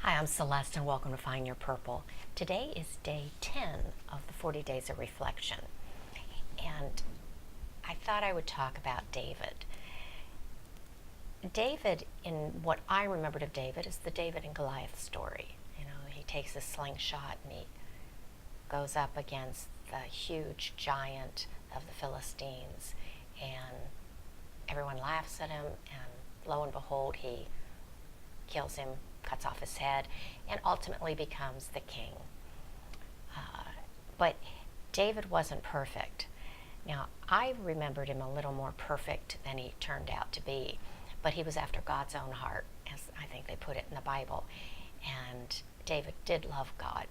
Hi, I'm Celeste and welcome to Find Your Purple. Today is day 10 of the 40 Days of Reflection. And I thought I would talk about David. David, in what I remembered of David, is the David and Goliath story. You know, he takes a slingshot and he goes up against the huge giant of the Philistines. And everyone laughs at him, and lo and behold, he kills him, cuts off his head, and ultimately becomes the king. But David wasn't perfect. Now, I remembered him a little more perfect than he turned out to be, but he was after God's own heart, as I think they put it in the Bible. And David did love God.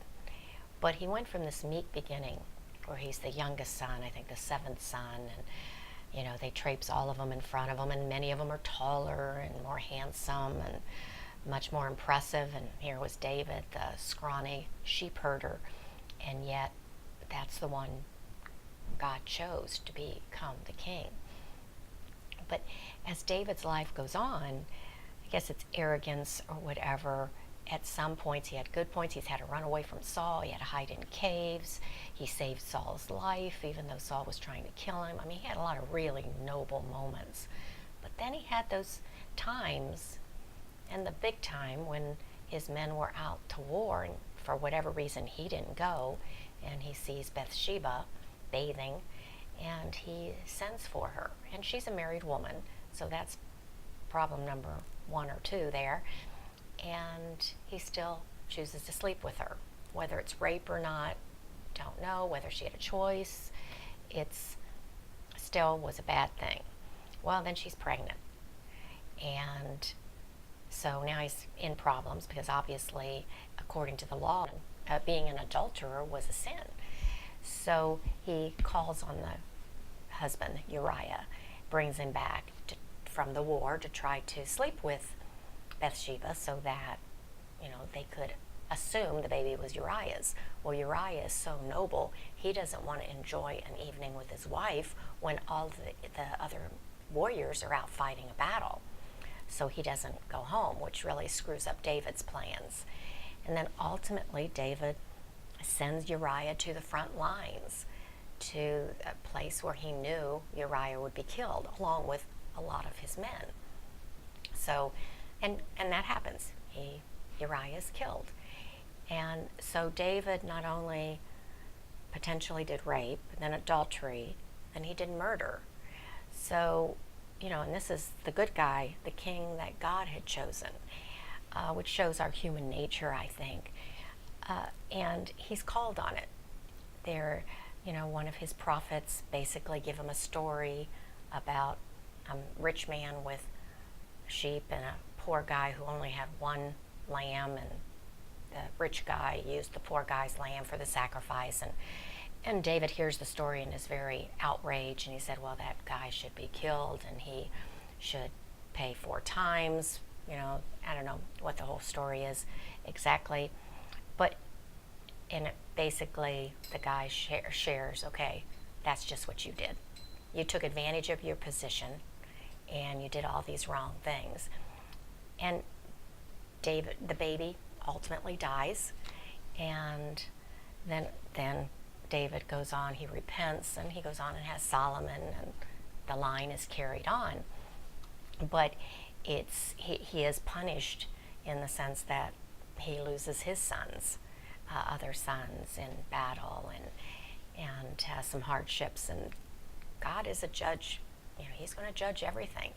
But he went from this meek beginning, where he's the youngest son, I think the seventh son, and they traipse all of them in front of him, and many of them are taller and more handsome and much more impressive. And here was David, the scrawny sheep herder, and yet that's the one God chose to become the king. But as David's life goes on, I guess it's arrogance or whatever. At some points he had good points. He's had to run away from Saul. He had to hide in caves. He saved Saul's life even though Saul was trying to kill him. I mean, he had a lot of really noble moments. But then he had those times, and the big time, when his men were out to war and for whatever reason he didn't go, and he sees Bathsheba bathing, and he sends for her. And she's a married woman, so that's problem number 1 or 2 there. And he still chooses to sleep with her. Whether it's rape or not, don't know. Whether she had a choice, it's still was a bad thing. Well, then she's pregnant. And so now he's in problems because obviously, according to the law, being an adulterer was a sin. So he calls on the husband, Uriah, brings him back from the war to try to sleep with Bathsheba so that, they could assume the baby was Uriah's. Well, Uriah is so noble, he doesn't want to enjoy an evening with his wife when all the other warriors are out fighting a battle. So he doesn't go home, which really screws up David's plans. And then ultimately, David sends Uriah to the front lines, to a place where he knew Uriah would be killed, along with a lot of his men. So, and that happens. Uriah is killed. And so David not only potentially did rape, then adultery, then he did murder. So, and this is the good guy, the king that God had chosen, which shows our human nature, I think. And he's called on it. One of his prophets basically give him a story about a rich man with sheep and a poor guy who only had one lamb, and the rich guy used the poor guy's lamb for the sacrifice. And David hears the story and is very outraged, and he said, well, that guy should be killed and he should pay 4 times. I don't know what the whole story is exactly, but basically the guy shares, okay, that's just what you did. You took advantage of your position and you did all these wrong things. And David, the baby, ultimately dies, and then David goes on, he repents, and he goes on and has Solomon, and the line is carried on. But he is punished in the sense that he loses his sons, other sons in battle, and has some hardships. And God is a judge. He's going to judge everything.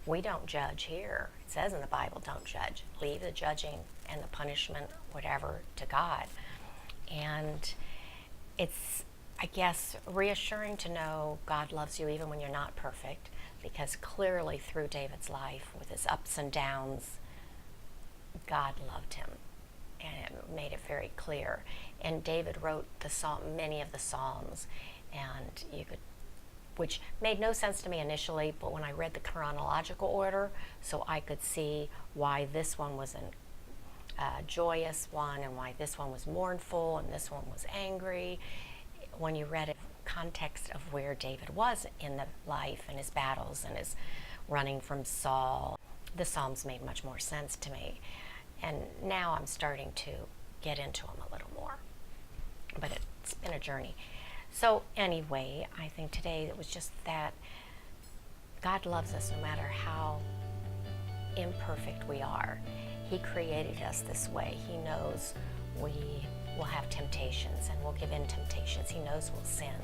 We don't judge here. It says in the Bible, don't judge. Leave the judging and the punishment, whatever, to God. And it's, I guess, reassuring to know God loves you even when you're not perfect, because clearly through David's life, with his ups and downs, God loved him, and it made it very clear. And David wrote many of the Psalms, and which made no sense to me initially, but when I read the chronological order, so I could see why this one was a joyous one, and why this one was mournful, and this one was angry. When you read it, context of where David was in the life and his battles and his running from Saul, the Psalms made much more sense to me. And now I'm starting to get into them a little more. But it's been a journey. So anyway, I think today it was just that God loves us no matter how imperfect we are. He created us this way. He knows we will have temptations and we'll give in temptations. He knows we'll sin.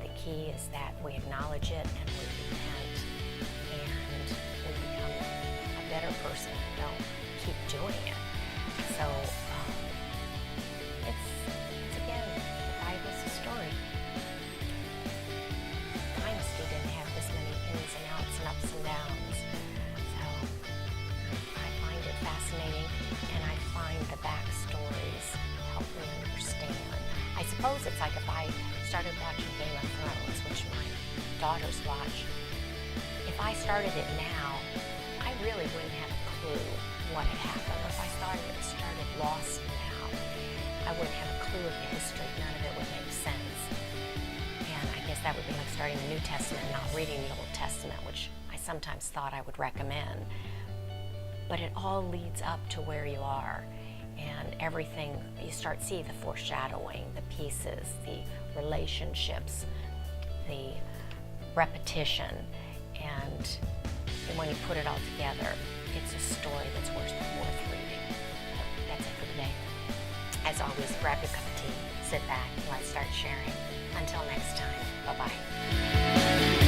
The key is that we acknowledge it and we repent and we become a better person. Don't keep doing it. So it's again, the Bible's a story. Dynasty didn't have this many ins and outs and ups and downs. So I find it fascinating, and I find the backstories help me understand. I suppose it's like if I started watching Game of Thrones, which my daughters watch. If I started it now, I really wouldn't have a clue what had happened. Or if I started Lost now, I wouldn't have a clue of the history. None of it would make sense. And I guess that would be like starting the New Testament and not reading the Old Testament, which I sometimes thought I would recommend. But it all leads up to where you are. And everything, you start seeing the foreshadowing, the pieces, the relationships, the repetition. And when you put it all together, it's a story that's worth reading. That's it for today. As always, grab your cup of tea, sit back, and let's start sharing. Until next time, bye-bye.